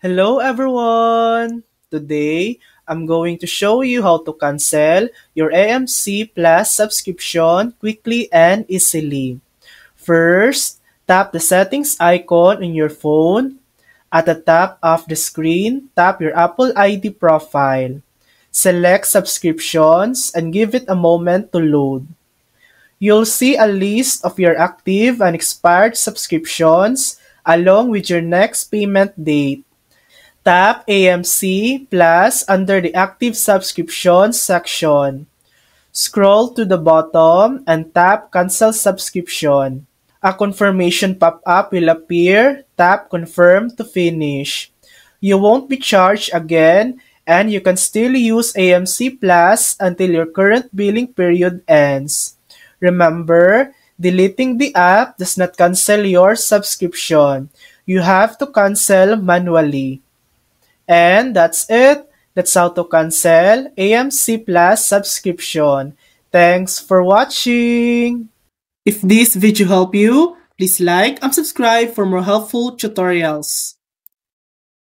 Hello everyone! Today, I'm going to show you how to cancel your AMC Plus subscription quickly and easily. First, tap the settings icon on your phone. At the top of the screen, tap your Apple ID profile. Select subscriptions and give it a moment to load. You'll see a list of your active and expired subscriptions along with your next payment date. Tap AMC Plus under the Active Subscriptions section. Scroll to the bottom and tap Cancel Subscription. A confirmation pop-up will appear. Tap Confirm to finish. You won't be charged again and you can still use AMC Plus until your current billing period ends. Remember, deleting the app does not cancel your subscription. You have to cancel manually. And that's it. That's how to cancel AMC Plus subscription. Thanks for watching. If this video helped you, please like and subscribe for more helpful tutorials.